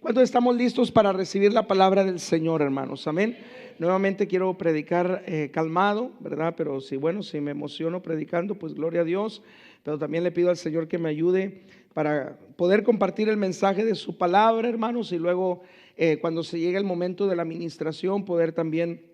¿Cuántos estamos listos para recibir la palabra del Señor, hermanos? Amén. Nuevamente quiero predicar calmado, ¿verdad? Pero si me emociono predicando, pues gloria a Dios. Pero también le pido al Señor que me ayude para poder compartir el mensaje de su palabra, hermanos. Y luego cuando se llegue el momento de la administración, poder también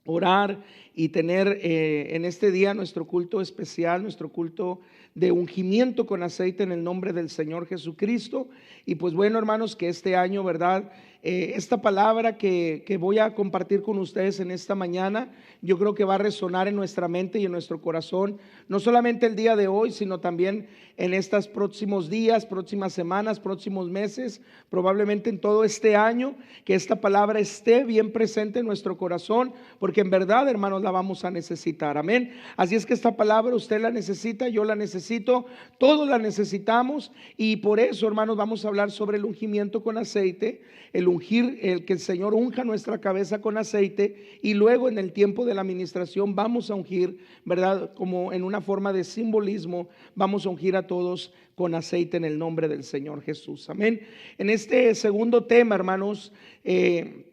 orar y tener en este día nuestro culto especial, nuestro culto de ungimiento con aceite en el nombre del Señor Jesucristo. Y pues bueno, hermanos, que este año, ¿verdad? Esta palabra que voy a compartir con ustedes en esta mañana, yo creo que va a resonar en nuestra mente y en nuestro corazón, no solamente el día de hoy, sino también en estos próximos días, próximas semanas, próximos meses, probablemente en todo este año, que esta palabra esté bien presente en nuestro corazón, porque en verdad, hermanos, la vamos a necesitar. Amén. Así es que esta palabra usted la necesita, yo la necesito, todos la necesitamos, y por eso, hermanos, vamos a hablar sobre el ungimiento con aceite, el ungir, el que el Señor unja nuestra cabeza con aceite, y luego en el tiempo de la administración vamos a ungir, ¿verdad? Como en una forma de simbolismo, vamos a ungir a todos con aceite en el nombre del Señor Jesús. Amén. En este segundo tema, hermanos, de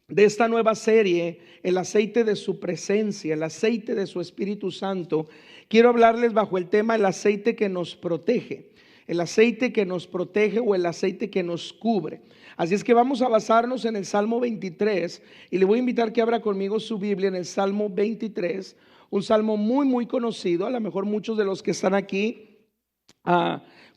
esta nueva serie, el aceite de su presencia, el aceite de su Espíritu Santo, quiero hablarles bajo el tema el aceite que nos protege, el aceite que nos protege o el aceite que nos cubre. Así es que vamos a basarnos en el Salmo 23 y le voy a invitar que abra conmigo su Biblia en el Salmo 23, un salmo muy conocido. A lo mejor muchos de los que están aquí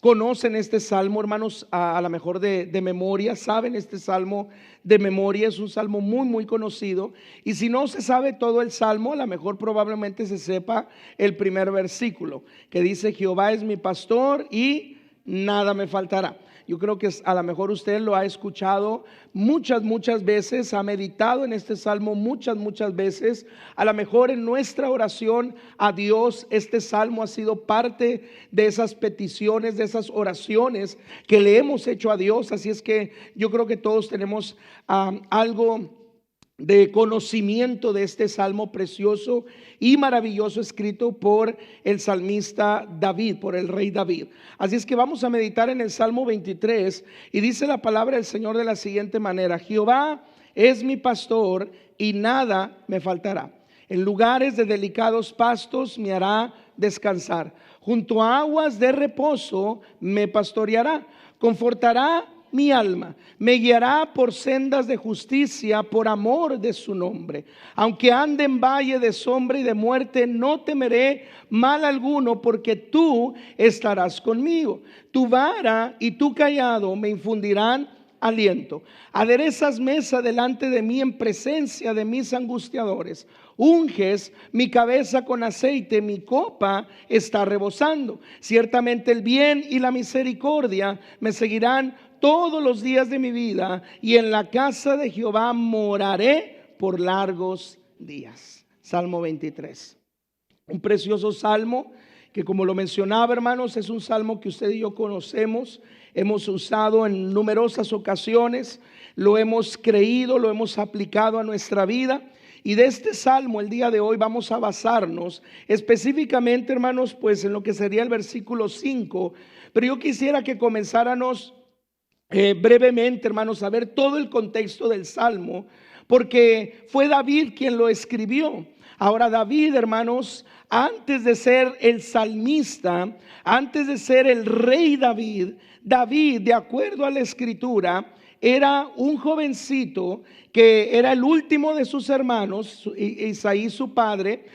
conocen este salmo, hermanos, a lo mejor de memoria, saben este salmo de memoria. Es un salmo muy conocido, y si no se sabe todo el salmo, a lo mejor probablemente se sepa el primer versículo, que dice: Jehová es mi pastor y nada me faltará. Yo creo que a lo mejor usted lo ha escuchado muchas veces, ha meditado en este salmo muchas veces. A lo mejor en nuestra oración a Dios, este salmo ha sido parte de esas peticiones, de esas oraciones que le hemos hecho a Dios. Así es que yo creo que todos tenemos algo de conocimiento de este salmo precioso y maravilloso, escrito por el salmista David, por el rey David. Así es que vamos a meditar en el Salmo 23, y dice la palabra del Señor de la siguiente manera: Jehová es mi pastor y nada me faltará. En lugares de delicados pastos me hará descansar. Junto a aguas de reposo me pastoreará. Confortará mi alma, me guiará por sendas de justicia por amor de su nombre. Aunque ande en valle de sombra y de muerte, no temeré mal alguno, porque tú estarás conmigo. Tu vara y tu cayado me infundirán aliento. Aderezas mesa delante de mí en presencia de mis angustiadores. Unges mi cabeza con aceite, mi copa está rebosando. Ciertamente el bien y la misericordia me seguirán todos los días de mi vida, y en la casa de Jehová moraré por largos días. Salmo 23. Un precioso salmo que, como lo mencionaba, hermanos, es un salmo que usted y yo conocemos, hemos usado en numerosas ocasiones, lo hemos creído, lo hemos aplicado a nuestra vida. Y de este salmo el día de hoy vamos a basarnos específicamente, hermanos, pues en lo que sería el versículo 5. Pero yo quisiera que comenzáramos brevemente, hermanos, a ver todo el contexto del salmo, porque fue David quien lo escribió. Ahora, David, hermanos, antes de ser el salmista, antes de ser el rey David, de acuerdo a la escritura, era un jovencito que era el último de sus hermanos. Isaí, su padre,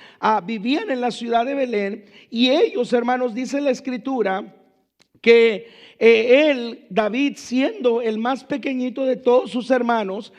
vivían en la ciudad de Belén, y ellos, hermanos, dice la escritura que él, David, siendo el más pequeñito de todos sus hermanos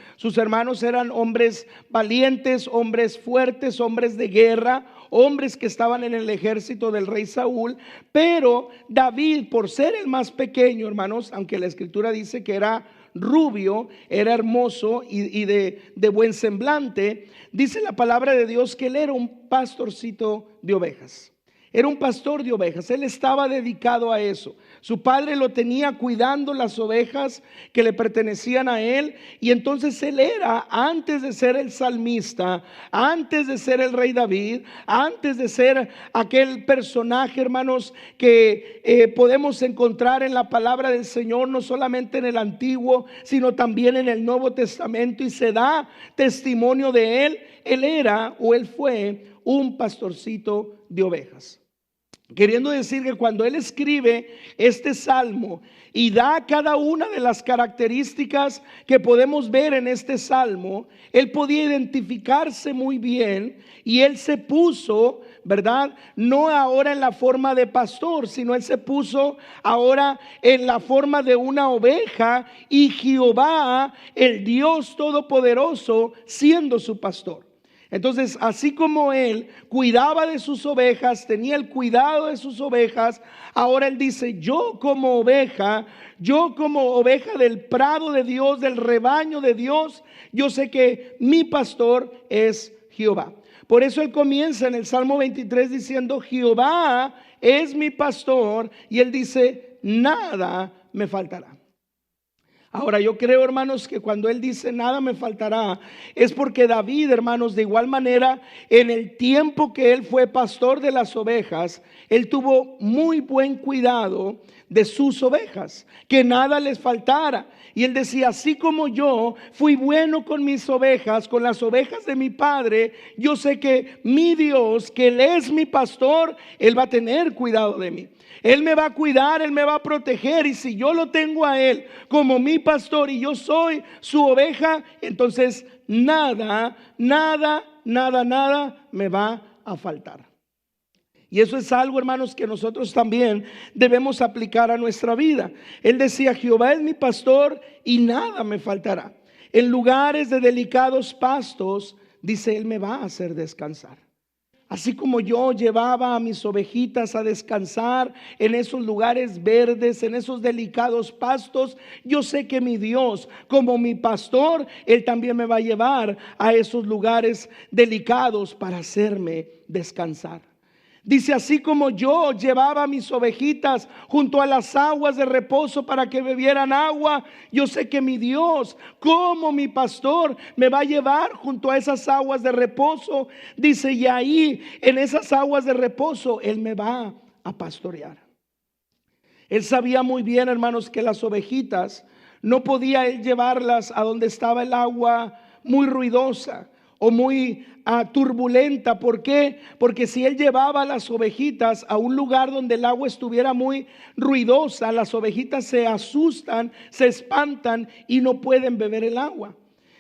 eran hombres valientes, hombres fuertes, hombres de guerra, hombres que estaban en el ejército del rey Saúl. Pero David, por ser el más pequeño, hermanos, aunque la escritura dice que era rubio, era hermoso y de buen semblante, dice la palabra de Dios que él era un pastorcito de ovejas. era un pastor de ovejas. Él estaba dedicado a eso. Su padre lo tenía cuidando las ovejas que le pertenecían a él. Y entonces él era, antes de ser el salmista, antes de ser el rey David, antes de ser aquel personaje, hermanos, que podemos encontrar en la palabra del Señor, no solamente en el Antiguo, sino también en el Nuevo Testamento, y se da testimonio de él. Él era, o él fue, un pastorcito de ovejas. Queriendo decir que cuando él escribe este salmo y da cada una de las características que podemos ver en este salmo, él podía identificarse muy bien, y él se puso, ¿verdad? No ahora en la forma de pastor, sino él se puso ahora en la forma de una oveja, y Jehová, el Dios Todopoderoso, siendo su pastor. Entonces, así como él cuidaba de sus ovejas, tenía el cuidado de sus ovejas, ahora él dice: yo como oveja del prado de Dios, del rebaño de Dios, yo sé que mi pastor es Jehová. Por eso él comienza en el Salmo 23 diciendo: Jehová es mi pastor, y él dice: nada me faltará. Ahora, yo creo, hermanos, que cuando él dice nada me faltará, es porque David, hermanos, de igual manera, en el tiempo que él fue pastor de las ovejas, él tuvo muy buen cuidado de sus ovejas, que nada les faltara. Y él decía: así como yo fui bueno con mis ovejas, con las ovejas de mi padre, yo sé que mi Dios, que él es mi pastor, él va a tener cuidado de mí. Él me va a cuidar, él me va a proteger. Y si yo lo tengo a él como mi pastor y yo soy su oveja, entonces nada me va a faltar. Y eso es algo, hermanos, que nosotros también debemos aplicar a nuestra vida. Él decía: Jehová es mi pastor y nada me faltará. En lugares de delicados pastos, dice, él me va a hacer descansar. Así como yo llevaba a mis ovejitas a descansar en esos lugares verdes, en esos delicados pastos, yo sé que mi Dios, como mi pastor, él también me va a llevar a esos lugares delicados para hacerme descansar. Dice: así como yo llevaba a mis ovejitas junto a las aguas de reposo para que bebieran agua, yo sé que mi Dios, como mi pastor, me va a llevar junto a esas aguas de reposo. Dice: y ahí, en esas aguas de reposo, él me va a pastorear. Él sabía muy bien, hermanos, que las ovejitas no podía él llevarlas a donde estaba el agua muy ruidosa o muy turbulenta. ¿Por qué? Porque si él llevaba a las ovejitas a un lugar donde el agua estuviera muy ruidosa, las ovejitas se asustan, se espantan y no pueden beber el agua.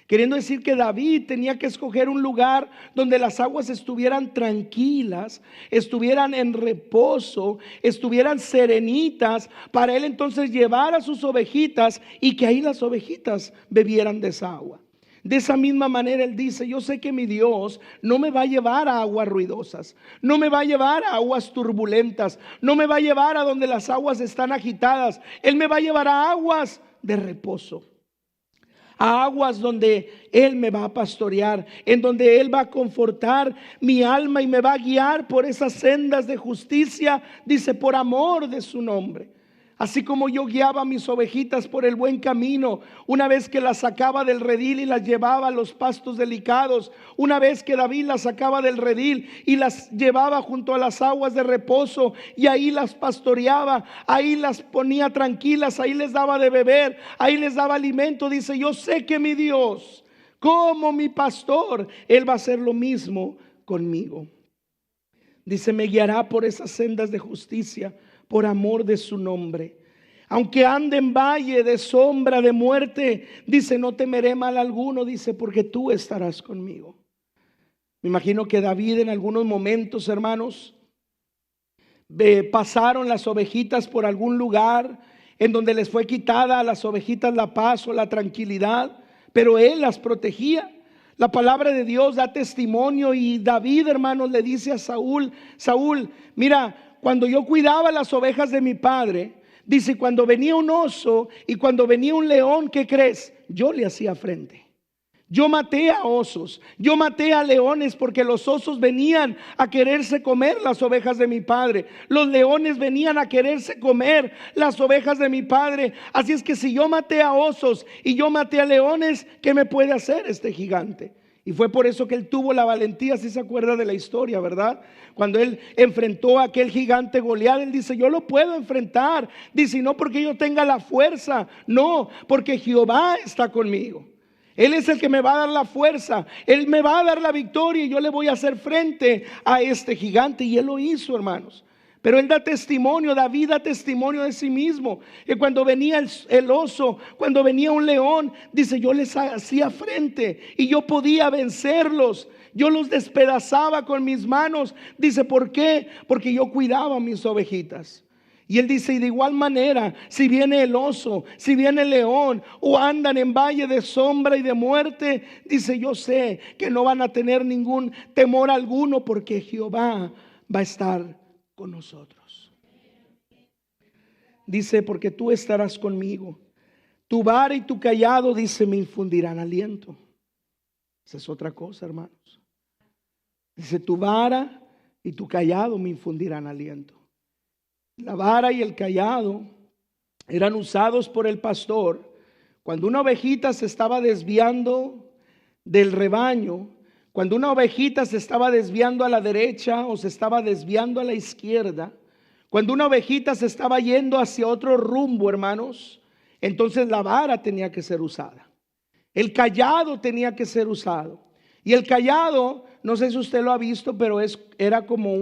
Queriendo decir que David tenía que escoger un lugar donde las aguas estuvieran tranquilas, estuvieran en reposo, estuvieran serenitas, para él entonces llevar a sus ovejitas y que ahí las ovejitas bebieran de esa agua. De esa misma manera él dice: yo sé que mi Dios no me va a llevar a aguas ruidosas, no me va a llevar a aguas turbulentas, no me va a llevar a donde las aguas están agitadas. Él me va a llevar a aguas de reposo, a aguas donde él me va a pastorear, en donde él va a confortar mi alma y me va a guiar por esas sendas de justicia, dice, por amor de su nombre. Así como yo guiaba a mis ovejitas por el buen camino, una vez que las sacaba del redil y las llevaba a los pastos delicados, una vez que David las sacaba del redil y las llevaba junto a las aguas de reposo, y ahí las pastoreaba, ahí las ponía tranquilas, ahí les daba de beber, ahí les daba alimento. Dice: yo sé que mi Dios, como mi pastor, él va a hacer lo mismo conmigo. Dice: me guiará por esas sendas de justicia por amor de su nombre. Aunque ande en valle de sombra de muerte, dice, no temeré mal alguno, dice, porque tú estarás conmigo. Me imagino que David en algunos momentos, hermanos, pasaron las ovejitas por algún lugar en donde les fue quitada a las ovejitas la paz o la tranquilidad, pero él las protegía. La palabra de Dios da testimonio, y David, hermanos, le dice a Saúl: Saúl, mira, cuando yo cuidaba las ovejas de mi padre, dice, cuando venía un oso y cuando venía un león, ¿qué crees? Yo le hacía frente. Yo maté a osos, yo maté a leones, porque los osos venían a quererse comer las ovejas de mi padre. Los leones venían a quererse comer las ovejas de mi padre. Así es que si yo maté a osos y yo maté a leones, ¿qué me puede hacer este gigante? Y fue por eso que él tuvo la valentía, si se acuerda de la historia, ¿verdad? Cuando él enfrentó a aquel gigante Goliat, él dice, yo lo puedo enfrentar. Dice, no porque yo tenga la fuerza, no, porque Jehová está conmigo. Él es el que me va a dar la fuerza, Él me va a dar la victoria y yo le voy a hacer frente a este gigante. Y Él lo hizo, hermanos. Pero Él da testimonio, David da testimonio de sí mismo. Que cuando venía el oso, cuando venía un león, dice, yo les hacía frente y yo podía vencerlos. Yo los despedazaba con mis manos. Dice, ¿por qué? Porque yo cuidaba a mis ovejitas. Y él dice, y de igual manera, si viene el oso, si viene el león, o andan en valle de sombra y de muerte, dice, yo sé que no van a tener ningún temor alguno, porque Jehová va a estar con nosotros. Dice, porque tú estarás conmigo. Tu vara y tu cayado, dice, me infundirán aliento. Esa es otra cosa, hermanos. Dice, tu vara y tu cayado me infundirán aliento. La vara y el cayado eran usados por el pastor cuando una ovejita se estaba desviando del rebaño, cuando una ovejita se estaba desviando a la derecha o se estaba desviando a la izquierda, cuando una ovejita se estaba yendo hacia otro rumbo, hermanos, entonces la vara tenía que ser usada. El cayado tenía que ser usado. Y el cayado, no sé si usted lo ha visto, pero era como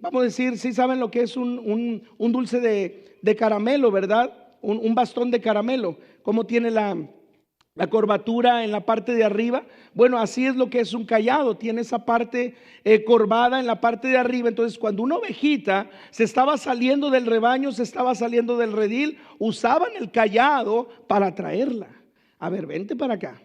vamos a decir, si saben lo que es un dulce de caramelo, ¿verdad? Un bastón de caramelo, como tiene la curvatura en la parte de arriba. Bueno, así es lo que es un cayado, tiene esa parte curvada en la parte de arriba. Entonces, cuando una ovejita se estaba saliendo del rebaño, se estaba saliendo del redil, usaban el cayado para traerla. A ver, vente para acá.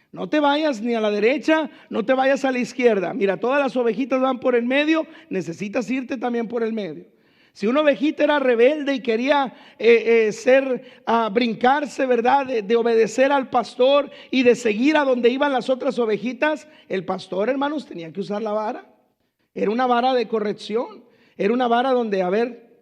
No te vayas ni a la derecha, no te vayas a la izquierda. Mira, todas las ovejitas van por el medio, necesitas irte también por el medio. Si una ovejita era rebelde y quería brincarse, ¿verdad? De obedecer al pastor y de seguir a donde iban las otras ovejitas, el pastor, hermanos, tenía que usar la vara. Era una vara de corrección. Era una vara donde, a ver,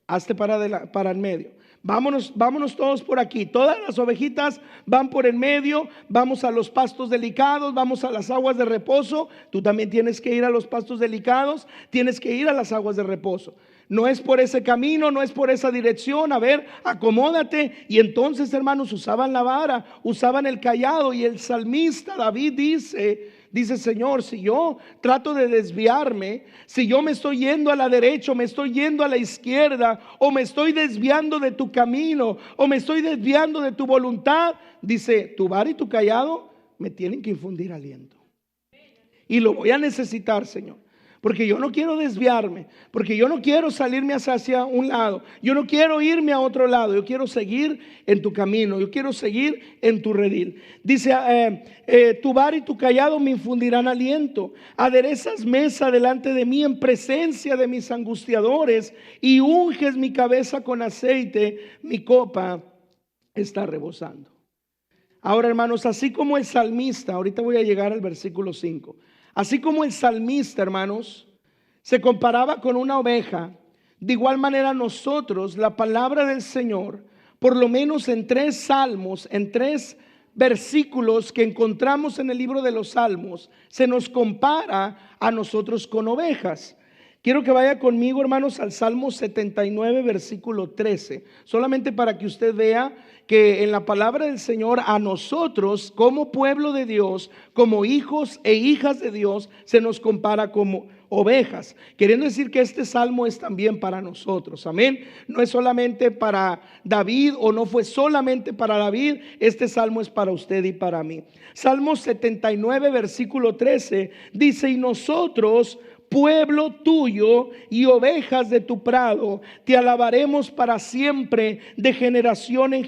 hazte para el medio. Vámonos todos por aquí. Todas las ovejitas van por el medio. Vamos a los pastos delicados, vamos a las aguas de reposo. Tú también tienes que ir a los pastos delicados, tienes que ir a las aguas de reposo. No es por ese camino, no es por esa dirección. A ver, acomódate. Y entonces, hermanos, usaban la vara, usaban el cayado. Y el salmista David dice, Señor, si yo trato de desviarme, si yo me estoy yendo a la derecha, o me estoy yendo a la izquierda, o me estoy desviando de tu camino, o me estoy desviando de tu voluntad, dice, tu vara y tu cayado me tienen que infundir aliento. Y lo voy a necesitar, Señor. Porque yo no quiero desviarme, porque yo no quiero salirme hacia un lado, yo no quiero irme a otro lado, yo quiero seguir en tu camino, yo quiero seguir en tu redil. Dice, tu vara y tu cayado me infundirán aliento. Aderezas mesa delante de mí en presencia de mis angustiadores y unges mi cabeza con aceite, mi copa está rebosando. Ahora, hermanos, así como el salmista, ahorita voy a llegar al versículo 5. Así como el salmista, hermanos, se comparaba con una oveja, de igual manera nosotros, la palabra del Señor, por lo menos en 3 salmos, en 3 versículos que encontramos en el libro de los Salmos, se nos compara a nosotros con ovejas. Quiero que vaya conmigo, hermanos, al Salmo 79, versículo 13, solamente para que usted vea que en la palabra del Señor a nosotros como pueblo de Dios, como hijos e hijas de Dios, se nos compara como ovejas, queriendo decir que este salmo es también para nosotros, amén. No es solamente para David, o no fue solamente para David, este salmo es para usted y para mí. Salmo 79, versículo 13 dice, y nosotros, pueblo tuyo y ovejas de tu prado, te alabaremos para siempre, de generación en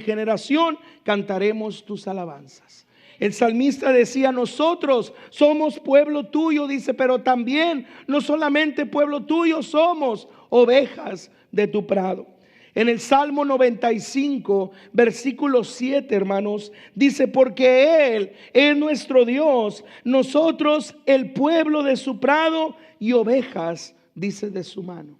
generación cantaremos tus alabanzas. El salmista decía, nosotros somos pueblo tuyo, dice, pero también no solamente pueblo tuyo, somos ovejas de tu prado. En el Salmo 95, versículo 7, hermanos, dice: porque Él es nuestro Dios, nosotros el pueblo de su prado y ovejas, dice, de su mano.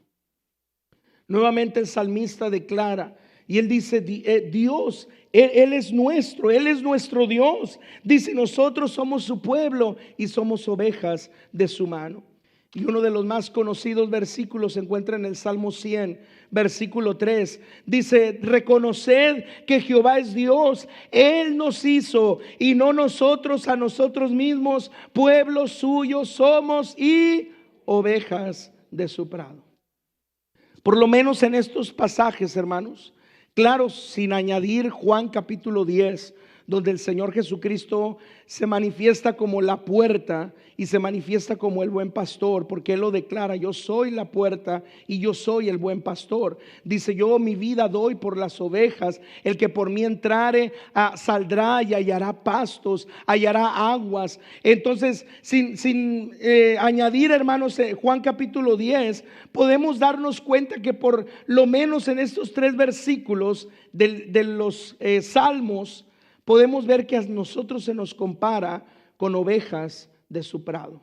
Nuevamente el salmista declara, y él dice: Dios, Él es nuestro Dios. Dice: nosotros somos su pueblo y somos ovejas de su mano. Y uno de los más conocidos versículos se encuentra en el Salmo 100, versículo 3. Dice: reconoced que Jehová es Dios, Él nos hizo y no nosotros a nosotros mismos, pueblo suyo somos y ovejas de su prado. Por lo menos en estos pasajes, hermanos, claro, sin añadir Juan capítulo 10, donde el Señor Jesucristo se manifiesta como la puerta y se manifiesta como el buen pastor, porque Él lo declara: yo soy la puerta y yo soy el buen pastor. Dice: yo mi vida doy por las ovejas, el que por mí entrare saldrá y hallará pastos, hallará aguas. Entonces, sin añadir, hermanos, Juan capítulo 10, podemos darnos cuenta que por lo menos en estos 3 versículos de los salmos, podemos ver que a nosotros se nos compara con ovejas de su prado,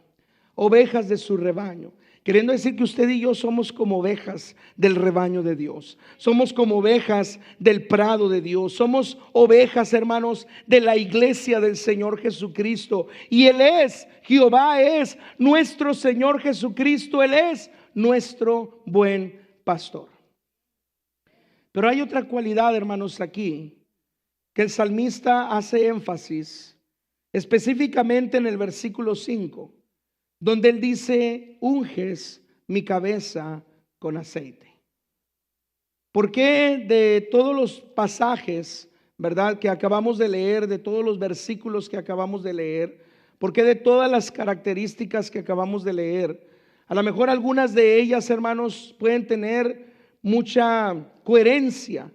ovejas de su rebaño. Queriendo decir que usted y yo somos como ovejas del rebaño de Dios. Somos como ovejas del prado de Dios. Somos ovejas, hermanos, de la iglesia del Señor Jesucristo. Y Él es, Jehová es nuestro Señor Jesucristo. Él es nuestro buen pastor. Pero hay otra cualidad, hermanos, aquí que el salmista hace énfasis, específicamente en el versículo 5, donde él dice: unges mi cabeza con aceite. ¿Por qué de todos los pasajes, verdad, que acabamos de leer, de todos los versículos que acabamos de leer, por qué de todas las características que acabamos de leer, a lo mejor algunas de ellas, hermanos, pueden tener mucha coherencia?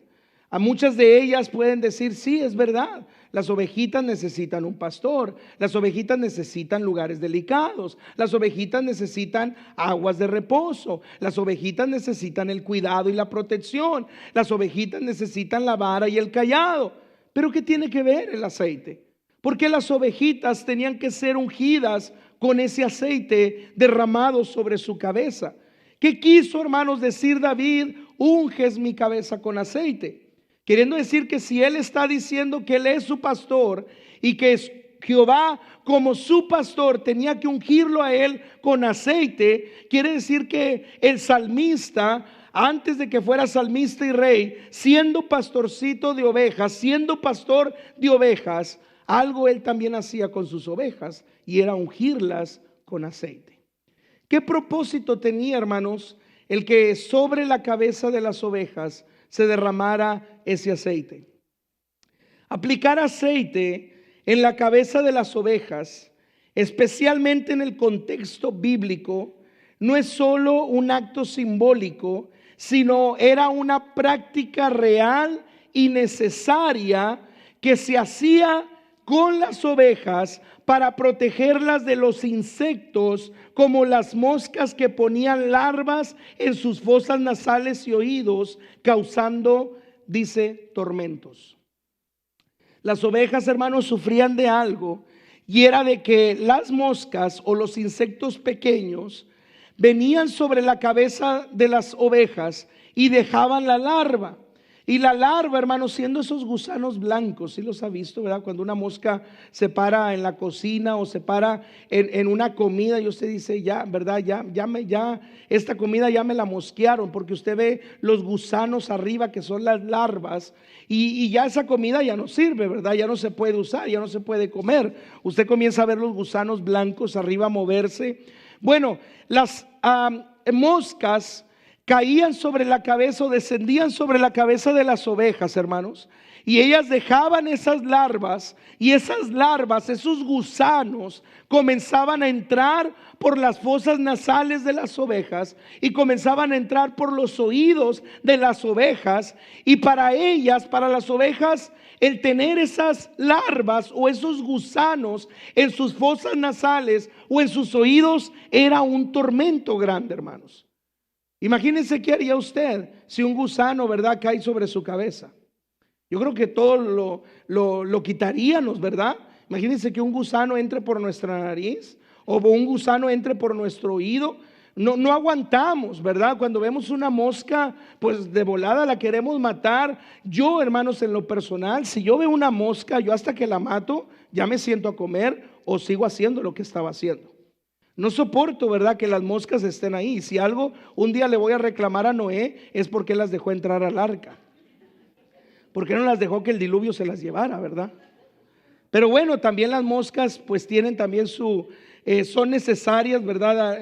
A muchas de ellas pueden decir: sí, es verdad, las ovejitas necesitan un pastor, las ovejitas necesitan lugares delicados, las ovejitas necesitan aguas de reposo, las ovejitas necesitan el cuidado y la protección, las ovejitas necesitan la vara y el cayado. Pero ¿qué tiene que ver el aceite? ¿Por qué las ovejitas tenían que ser ungidas con ese aceite derramado sobre su cabeza? ¿Qué quiso, hermanos, decir David: unges mi cabeza con aceite? Queriendo decir que si él está diciendo que él es su pastor y que Jehová como su pastor tenía que ungirlo a él con aceite, quiere decir que el salmista, antes de que fuera salmista y rey, siendo pastorcito de ovejas, siendo pastor de ovejas, algo él también hacía con sus ovejas, y era ungirlas con aceite. ¿Qué propósito tenía, hermanos, el que sobre la cabeza de las ovejas se derramara ese aceite? Aplicar aceite en la cabeza de las ovejas, especialmente en el contexto bíblico, no es solo un acto simbólico, sino era una práctica real y necesaria que se hacía con las ovejas para protegerlas de los insectos, como las moscas que ponían larvas en sus fosas nasales y oídos, causando, dice, tormentos. Las ovejas, hermanos, sufrían de algo, y era de que las moscas o los insectos pequeños venían sobre la cabeza de las ovejas y dejaban la larva. Y la larva, hermanos, siendo esos gusanos blancos, ¿sí los ha visto, verdad? Cuando una mosca se para en la cocina o se para en una comida y usted dice: ya, ¿verdad? Ya, esta comida ya me la mosquearon, porque usted ve los gusanos arriba, que son las larvas, y ya esa comida ya no sirve, ¿verdad? Ya no se puede usar, ya no se puede comer. Usted comienza a ver los gusanos blancos arriba moverse. Bueno, las moscas caían sobre la cabeza o descendían sobre la cabeza de las ovejas, hermanos, y ellas dejaban esas larvas, y esas larvas, esos gusanos, comenzaban a entrar por las fosas nasales de las ovejas y comenzaban a entrar por los oídos de las ovejas. Y para ellas, para las ovejas, el tener esas larvas o esos gusanos en sus fosas nasales o en sus oídos era un tormento grande, hermanos. Imagínense qué haría usted si un gusano, ¿verdad?, cae sobre su cabeza. Yo creo que todo lo quitaríamos, ¿verdad? Imagínense que un gusano entre por nuestra nariz o un gusano entre por nuestro oído. No aguantamos, ¿verdad? Cuando vemos una mosca, pues de volada la queremos matar. Yo, hermanos, en lo personal, si yo veo una mosca, yo hasta que la mato, ya me siento a comer o sigo haciendo lo que estaba haciendo. No soporto, ¿verdad?, que las moscas estén ahí. Si algo un día le voy a reclamar a Noé, es porque las dejó entrar al arca. ¿Por qué no las dejó que el diluvio se las llevara, verdad? Pero bueno, también las moscas pues tienen también son necesarias, ¿verdad?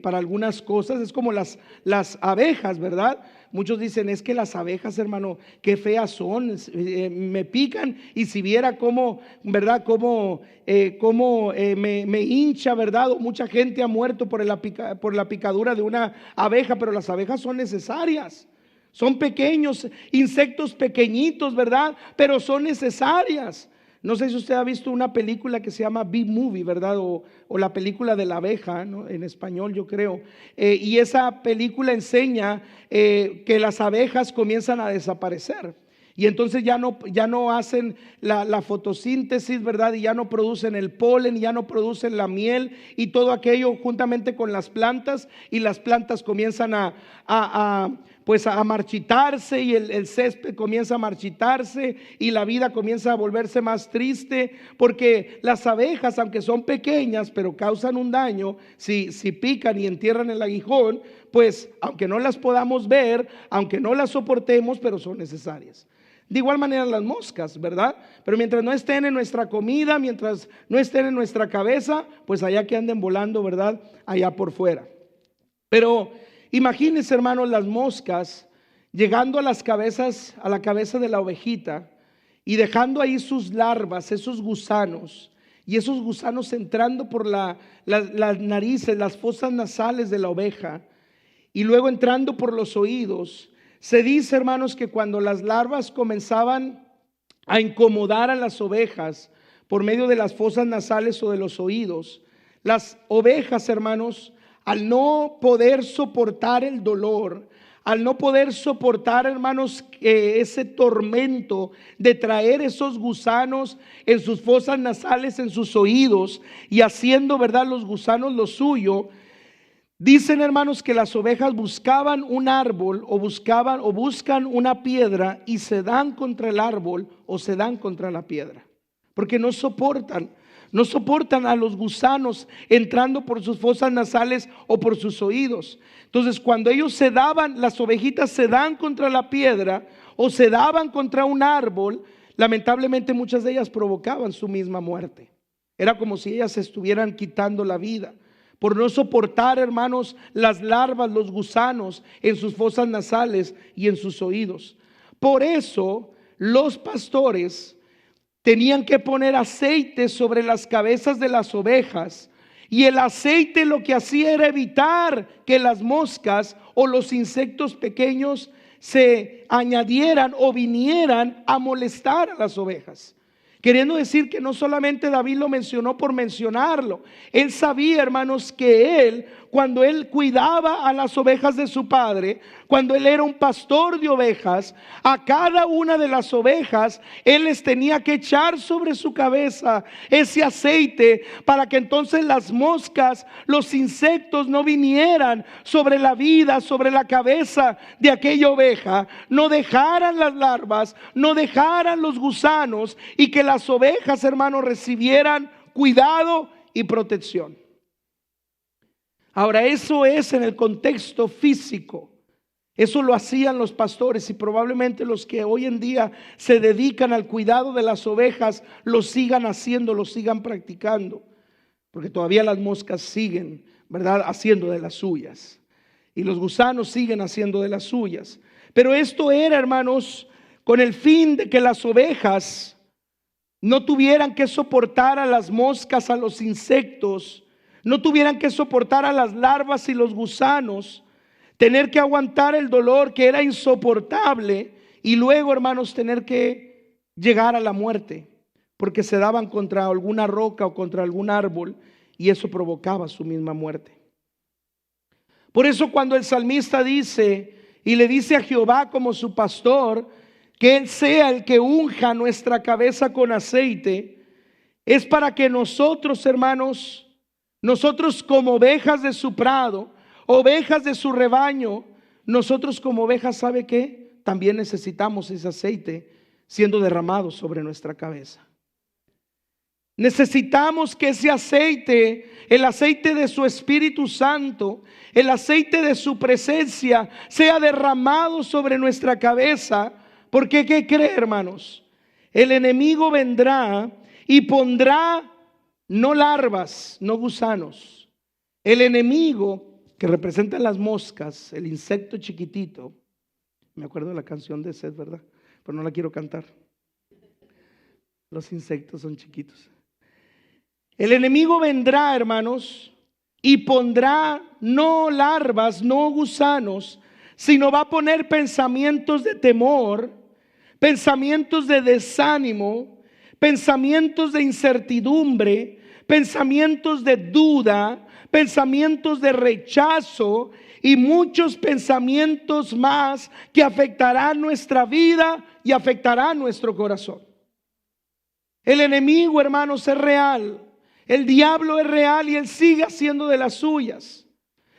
Para algunas cosas. Es como las abejas, ¿verdad? Muchos dicen, es que las abejas, hermano, qué feas son, me pican, y si viera cómo, ¿verdad? Cómo me hincha, ¿verdad? O mucha gente ha muerto por la picadura de una abeja, pero las abejas son necesarias. Son pequeños, insectos pequeñitos, ¿verdad? Pero son necesarias. No sé si usted ha visto una película que se llama Bee Movie, ¿verdad? O la película de la abeja, ¿no? En español, yo creo. Y esa película enseña que las abejas comienzan a desaparecer. Y entonces ya no hacen la fotosíntesis, ¿verdad? Y ya no producen el polen, ya no producen la miel y todo aquello juntamente con las plantas. Y las plantas comienzan pues a marchitarse, y el césped comienza a marchitarse, y la vida comienza a volverse más triste, porque las abejas, aunque son pequeñas, pero causan un daño si pican y entierran el aguijón, pues aunque no las podamos ver, aunque no las soportemos, pero son necesarias. De igual manera las moscas, ¿verdad? Pero mientras no estén en nuestra comida, mientras no estén en nuestra cabeza, pues allá que anden volando, ¿verdad? Allá por fuera. Pero imagínense, hermanos, las moscas llegando a la cabeza de la ovejita y dejando ahí sus larvas, esos gusanos, y esos gusanos entrando por las narices, las fosas nasales de la oveja, y luego entrando por los oídos. Se dice, hermanos, que cuando las larvas comenzaban a incomodar a las ovejas por medio de las fosas nasales o de los oídos, las ovejas, hermanos, al no poder soportar el dolor, al no poder soportar, hermanos, ese tormento de traer esos gusanos en sus fosas nasales, en sus oídos, y haciendo, ¿verdad?, los gusanos lo suyo. Dicen, hermanos, que las ovejas buscaban un árbol o buscan una piedra y se dan contra el árbol o se dan contra la piedra, porque no soportan a los gusanos entrando por sus fosas nasales o por sus oídos. Entonces, cuando ellos las ovejitas se dan contra la piedra o se daban contra un árbol, lamentablemente muchas de ellas provocaban su misma muerte. Era como si ellas se estuvieran quitando la vida por no soportar, hermanos, las larvas, los gusanos en sus fosas nasales y en sus oídos. Por eso los pastores tenían que poner aceite sobre las cabezas de las ovejas, y el aceite lo que hacía era evitar que las moscas o los insectos pequeños se añadieran o vinieran a molestar a las ovejas. Queriendo decir que no solamente David lo mencionó por mencionarlo. Él sabía, hermanos, que cuando él cuidaba a las ovejas de su padre, cuando él era un pastor de ovejas, a cada una de las ovejas él les tenía que echar sobre su cabeza ese aceite, para que entonces las moscas, los insectos no vinieran sobre la vida, sobre la cabeza de aquella oveja, no dejaran las larvas, no dejaran los gusanos, y que las ovejas, hermanos, recibieran cuidado y protección. Ahora, eso es en el contexto físico. Eso lo hacían los pastores, y probablemente los que hoy en día se dedican al cuidado de las ovejas lo sigan haciendo, lo sigan practicando, porque todavía las moscas siguen, ¿verdad?, haciendo de las suyas, y los gusanos siguen haciendo de las suyas. Pero esto era, hermanos, con el fin de que las ovejas no tuvieran que soportar a las moscas, a los insectos, no tuvieran que soportar a las larvas y los gusanos, tener que aguantar el dolor que era insoportable, y luego, hermanos, tener que llegar a la muerte, porque se daban contra alguna roca o contra algún árbol, y eso provocaba su misma muerte. Por eso cuando el salmista dice y le dice a Jehová como su pastor, que Él sea el que unja nuestra cabeza con aceite, es para que nosotros, hermanos, nosotros como ovejas de su prado, ovejas de su rebaño, nosotros como ovejas, ¿sabe qué? También necesitamos ese aceite siendo derramado sobre nuestra cabeza. Necesitamos que ese aceite, el aceite de su Espíritu Santo, el aceite de su presencia, sea derramado sobre nuestra cabeza. Porque ¿qué cree, hermanos? El enemigo vendrá y pondrá no larvas, no gusanos. El enemigo, que representa las moscas, el insecto chiquitito. Me acuerdo de la canción de Seth, ¿verdad? Pero no la quiero cantar. Los insectos son chiquitos. El enemigo vendrá, hermanos, y pondrá no larvas, no gusanos, sino va a poner pensamientos de temor, pensamientos de desánimo, pensamientos de incertidumbre, pensamientos de duda, pensamientos de rechazo y muchos pensamientos más que afectarán nuestra vida y afectarán nuestro corazón. El enemigo, hermanos, es real. El diablo es real y él sigue haciendo de las suyas.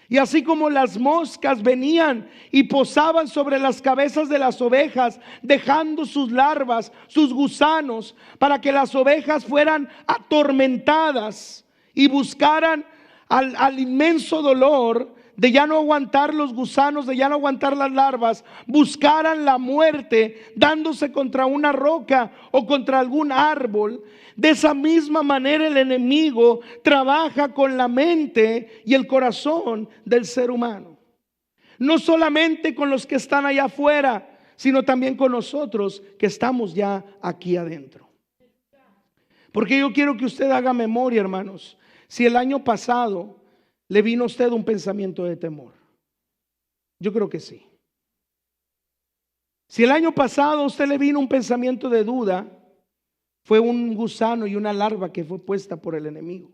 Y así como las moscas venían y posaban sobre las cabezas de las ovejas, dejando sus larvas, sus gusanos, para que las ovejas fueran atormentadas y buscaran al inmenso dolor de ya no aguantar los gusanos, de ya no aguantar las larvas, buscaran la muerte dándose contra una roca o contra algún árbol. De esa misma manera el enemigo trabaja con la mente y el corazón del ser humano. No solamente con los que están allá afuera, sino también con nosotros que estamos ya aquí adentro. Porque yo quiero que usted haga memoria, hermanos. Si el año pasado le vino a usted un pensamiento de temor, yo creo que sí. Si el año pasado a usted le vino un pensamiento de duda, fue un gusano y una larva que fue puesta por el enemigo.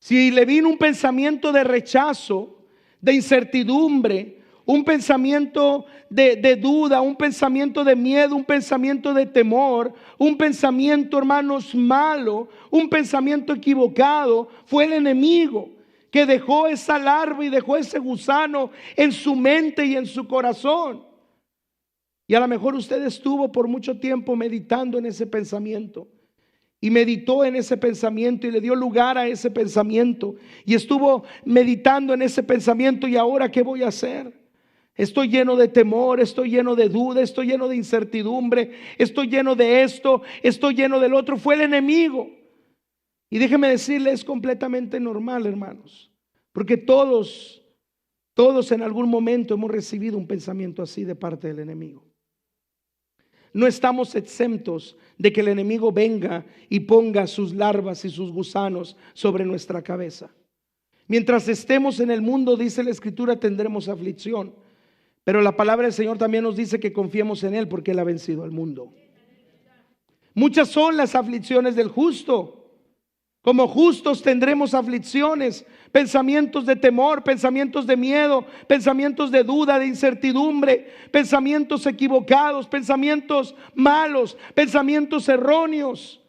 Si le vino un pensamiento de rechazo, de incertidumbre, un pensamiento de duda, un pensamiento de miedo, un pensamiento de temor, un pensamiento, hermanos, malo, un pensamiento equivocado, fue el enemigo que dejó esa larva y dejó ese gusano en su mente y en su corazón. Y a lo mejor usted estuvo por mucho tiempo meditando en ese pensamiento. Y meditó en ese pensamiento y le dio lugar a ese pensamiento. Y estuvo meditando en ese pensamiento. ¿Y ahora qué voy a hacer? Estoy lleno de temor, estoy lleno de duda, estoy lleno de incertidumbre, estoy lleno de esto, estoy lleno del otro. Fue el enemigo. Y déjeme decirle, es completamente normal, hermanos. Porque todos en algún momento hemos recibido un pensamiento así de parte del enemigo. No estamos exentos de que el enemigo venga y ponga sus larvas y sus gusanos sobre nuestra cabeza. Mientras estemos en el mundo, dice la Escritura, tendremos aflicción. Pero la palabra del Señor también nos dice que confiemos en Él porque Él ha vencido al mundo. Muchas son las aflicciones del justo. Como justos tendremos aflicciones, pensamientos de temor, pensamientos de miedo, pensamientos de duda, de incertidumbre, pensamientos equivocados, pensamientos malos, pensamientos erróneos.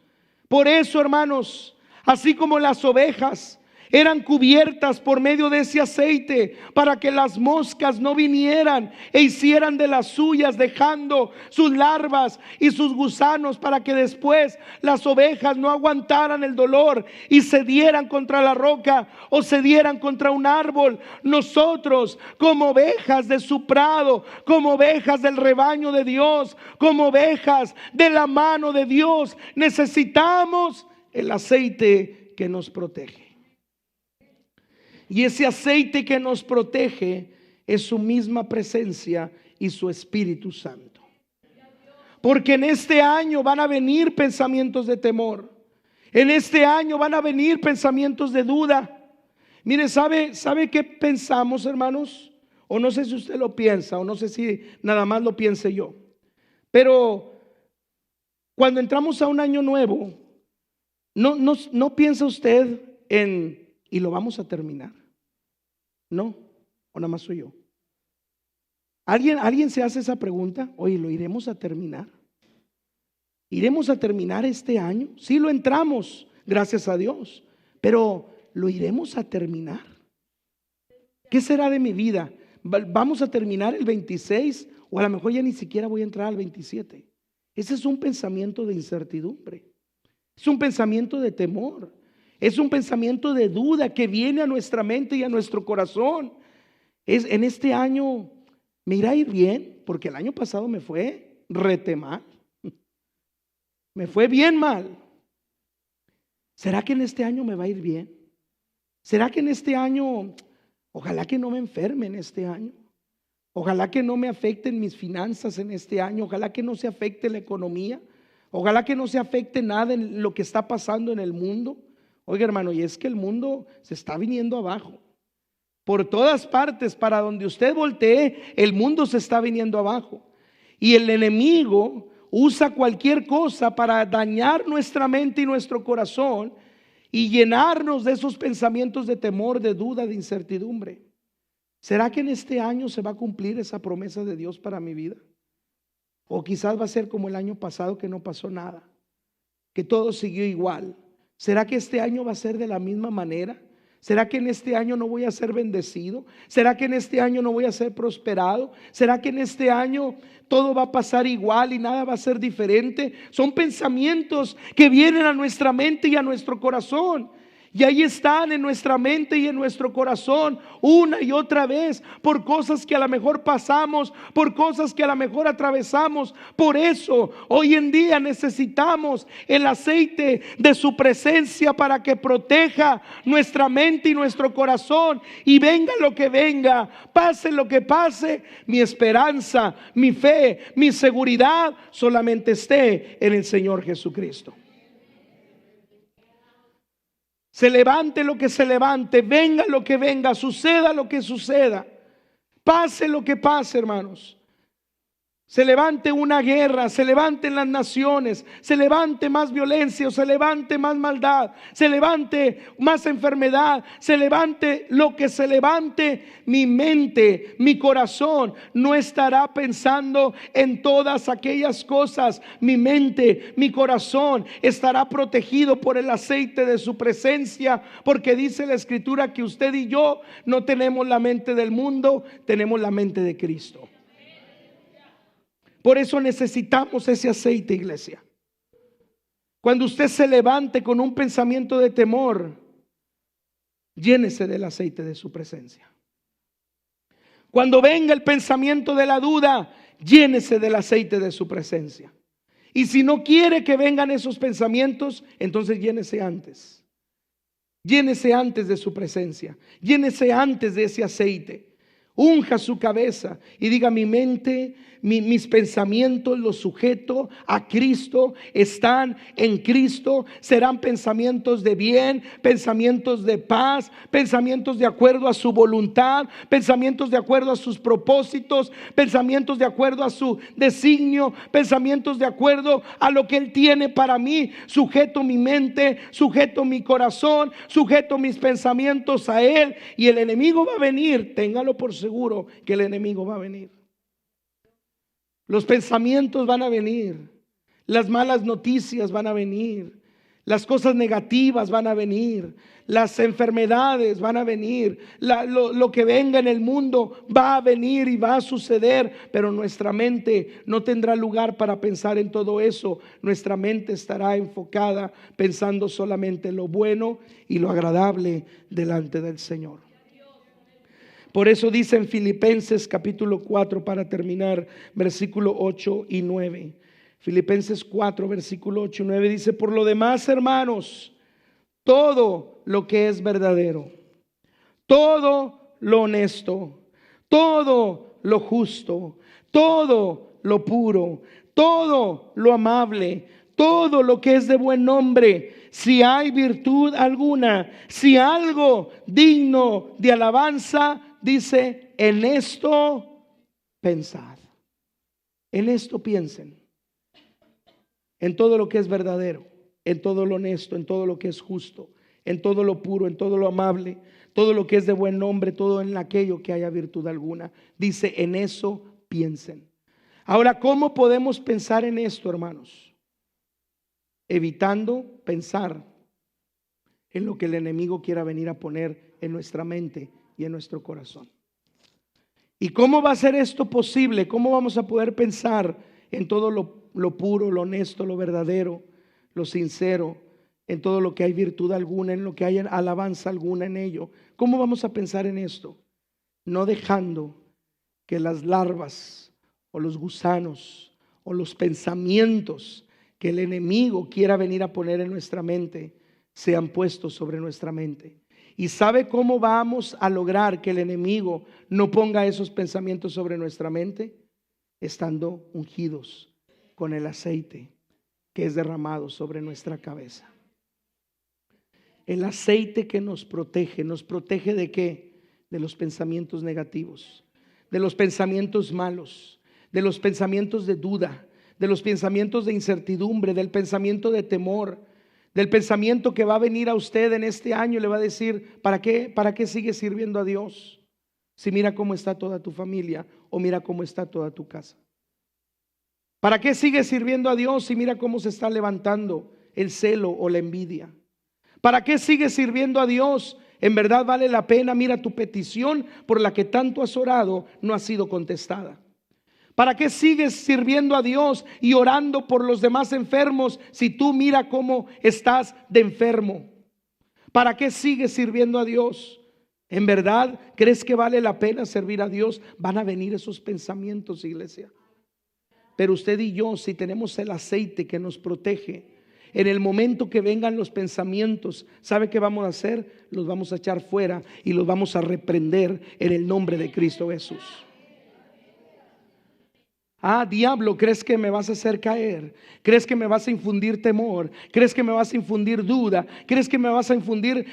Por eso, hermanos, así como las ovejas eran cubiertas por medio de ese aceite para que las moscas no vinieran e hicieran de las suyas, dejando sus larvas y sus gusanos para que después las ovejas no aguantaran el dolor y se dieran contra la roca o se dieran contra un árbol. Nosotros, como ovejas de su prado, como ovejas del rebaño de Dios, como ovejas de la mano de Dios, necesitamos el aceite que nos protege. Y ese aceite que nos protege es su misma presencia y su Espíritu Santo. Porque en este año van a venir pensamientos de temor. En este año van a venir pensamientos de duda. Mire, ¿sabe qué pensamos, hermanos? O no sé si usted lo piensa, o no sé si nada más lo piense yo. Pero cuando entramos a un año nuevo, no piensa usted en, y lo vamos a terminar. No, ¿O nada más soy yo? ¿Alguien se hace esa pregunta? Oye, ¿lo iremos a terminar? ¿Iremos a terminar este año? Sí, lo entramos, gracias a Dios, pero ¿lo iremos a terminar? ¿Qué será de mi vida? ¿Vamos a terminar el 26 o a lo mejor ya ni siquiera voy a entrar al 27? Ese es un pensamiento de incertidumbre, es un pensamiento de temor, es un pensamiento de duda que viene a nuestra mente y a nuestro corazón. En este año me irá a ir bien, porque el año pasado me fue rete mal, me fue bien mal. ¿Será que en este año me va a ir bien? ¿Será que en este año, ojalá que no me enferme en este año? Ojalá que no me afecten mis finanzas en este año. Ojalá que no se afecte la economía. Ojalá que no se afecte nada en lo que está pasando en el mundo. Oiga, hermano, y es que el mundo se está viniendo abajo. Por todas partes, para donde usted voltee, el mundo se está viniendo abajo. Y el enemigo usa cualquier cosa para dañar nuestra mente y nuestro corazón y llenarnos de esos pensamientos de temor, de duda, de incertidumbre. ¿Será que en este año se va a cumplir esa promesa de Dios para mi vida? O quizás va a ser como el año pasado, que no pasó nada, que todo siguió igual. ¿Será que este año va a ser de la misma manera? ¿Será que en este año no voy a ser bendecido? ¿Será que en este año no voy a ser prosperado? ¿Será que en este año todo va a pasar igual y nada va a ser diferente? Son pensamientos que vienen a nuestra mente y a nuestro corazón. Y ahí están en nuestra mente y en nuestro corazón una y otra vez, por cosas que a lo mejor pasamos, por cosas que a lo mejor atravesamos. Por eso hoy en día necesitamos el aceite de su presencia para que proteja nuestra mente y nuestro corazón. Y venga lo que venga, pase lo que pase, mi esperanza, mi fe, mi seguridad solamente esté en el Señor Jesucristo. Se levante lo que se levante, venga lo que venga, suceda lo que suceda, pase lo que pase, hermanos. Se levante una guerra, se levanten las naciones, se levante más violencia o se levante más maldad, se levante más enfermedad, se levante lo que se levante, mi mente, mi corazón no estará pensando en todas aquellas cosas. Mi mente, mi corazón estará protegido por el aceite de su presencia, porque dice la Escritura que usted y yo no tenemos la mente del mundo, tenemos la mente de Cristo. Por eso necesitamos ese aceite, iglesia. Cuando usted se levante con un pensamiento de temor, llénese del aceite de su presencia. Cuando venga el pensamiento de la duda, llénese del aceite de su presencia. Y si no quiere que vengan esos pensamientos, entonces llénese antes. Llénese antes de su presencia. Llénese antes de ese aceite. Unja su cabeza y diga: mi mente, mis pensamientos los sujeto a Cristo, están en Cristo, serán pensamientos de bien, pensamientos de paz, pensamientos de acuerdo a su voluntad, pensamientos de acuerdo a sus propósitos, pensamientos de acuerdo a su designio, pensamientos de acuerdo a lo que Él tiene para mí. Sujeto mi mente, sujeto mi corazón, sujeto mis pensamientos a Él, y el enemigo va a venir, téngalo por seguro que el enemigo va a venir. Los pensamientos van a venir, las malas noticias van a venir, las cosas negativas van a venir, las enfermedades van a venir, lo que venga en el mundo va a venir y va a suceder, pero nuestra mente no tendrá lugar para pensar en todo eso. Nuestra mente estará enfocada pensando solamente en lo bueno y lo agradable delante del Señor. Por eso dice en Filipenses capítulo 4, para terminar, versículo 8 y 9. Filipenses 4, versículo 8 y 9 dice: por lo demás, hermanos, todo lo que es verdadero, todo lo honesto, todo lo justo, todo lo puro, todo lo amable, todo lo que es de buen nombre, si hay virtud alguna, si algo digno de alabanza, dice, en esto pensad. En esto piensen. En todo lo que es verdadero, en todo lo honesto, en todo lo que es justo, en todo lo puro, en todo lo amable, todo lo que es de buen nombre, todo en aquello que haya virtud alguna. Dice, en eso piensen. Ahora, ¿cómo podemos pensar en esto, hermanos? Evitando pensar en lo que el enemigo quiera venir a poner en nuestra mente y en nuestro corazón. ¿Y cómo va a ser esto posible? ¿Cómo vamos a poder pensar en todo lo puro, lo honesto, lo verdadero, lo sincero, en todo lo que hay virtud alguna, en lo que hay alabanza alguna en ello? ¿Cómo vamos a pensar en esto? No dejando que las larvas o los gusanos o los pensamientos que el enemigo quiera venir a poner en nuestra mente sean puestos sobre nuestra mente. ¿Y sabe cómo vamos a lograr que el enemigo no ponga esos pensamientos sobre nuestra mente? Estando ungidos con el aceite que es derramado sobre nuestra cabeza. El aceite que ¿nos protege de qué? De los pensamientos negativos, de los pensamientos malos, de los pensamientos de duda, de los pensamientos de incertidumbre, del pensamiento de temor, del pensamiento que va a venir a usted en este año y le va a decir, ¿para qué sigues sirviendo a Dios? Si mira cómo está toda tu familia o mira cómo está toda tu casa. ¿Para qué sigues sirviendo a Dios si mira cómo se está levantando el celo o la envidia? ¿Para qué sigues sirviendo a Dios? En verdad vale la pena. Mira, tu petición por la que tanto has orado no ha sido contestada. ¿Para qué sigues sirviendo a Dios y orando por los demás enfermos si tú mira cómo estás de enfermo? ¿Para qué sigues sirviendo a Dios? ¿En verdad crees que vale la pena servir a Dios? Van a venir esos pensamientos, iglesia. Pero usted y yo, si tenemos el aceite que nos protege, en el momento que vengan los pensamientos, ¿sabe qué vamos a hacer? Los vamos a echar fuera y los vamos a reprender en el nombre de Cristo Jesús. Ah, diablo, ¿crees que me vas a hacer caer? ¿Crees que me vas a infundir temor? ¿Crees que me vas a infundir duda? ¿Crees que me vas a infundir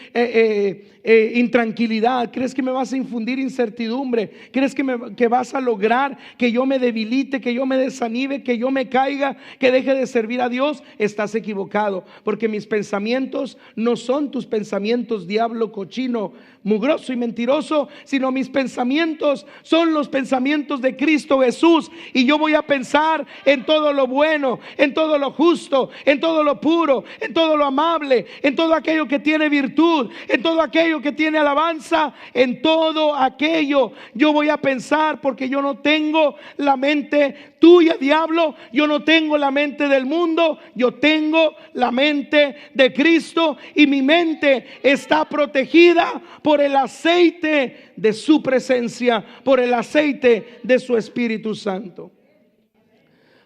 intranquilidad? ¿Crees que me vas a infundir incertidumbre? ¿Crees que vas a lograr que yo me debilite, que yo me desanime, que yo me caiga, que deje de servir a Dios? Estás equivocado, porque mis pensamientos no son tus pensamientos, diablo, cochino, mugroso y mentiroso, sino mis pensamientos son los pensamientos de Cristo Jesús. Y yo voy a pensar en todo lo bueno, en todo lo justo, en todo lo puro, en todo lo amable, en todo aquello que tiene virtud, en todo aquello que tiene alabanza, en todo aquello yo voy a pensar, porque yo no tengo la mente tuya, diablo. Yo no tengo la mente del mundo, yo tengo la mente de Cristo, y mi mente está protegida por el aceite de su presencia, por el aceite de su Espíritu Santo.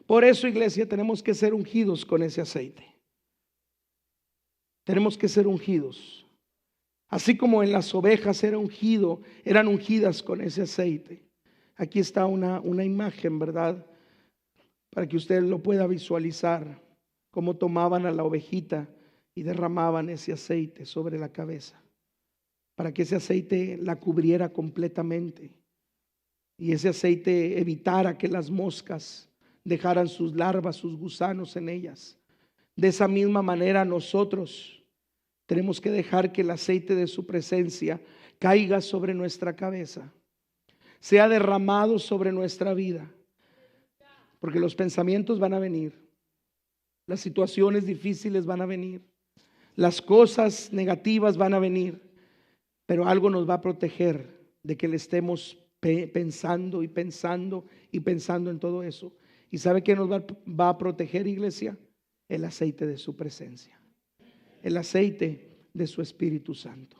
Por eso, iglesia, tenemos que ser ungidos con ese aceite. Tenemos que ser ungidos. Así como en las ovejas eran ungidas con ese aceite. Aquí está una imagen, ¿verdad? Para que usted lo pueda visualizar, cómo tomaban a la ovejita y derramaban ese aceite sobre la cabeza, para que ese aceite la cubriera completamente y ese aceite evitara que las moscas dejaran sus larvas, sus gusanos en ellas. De esa misma manera nosotros tenemos que dejar que el aceite de su presencia caiga sobre nuestra cabeza, sea derramado sobre nuestra vida, porque los pensamientos van a venir, las situaciones difíciles van a venir, las cosas negativas van a venir, pero algo nos va a proteger de que le estemos pensando y pensando y pensando en todo eso. ¿Y sabe qué nos va a proteger, iglesia? El aceite de su presencia, el aceite de su Espíritu Santo.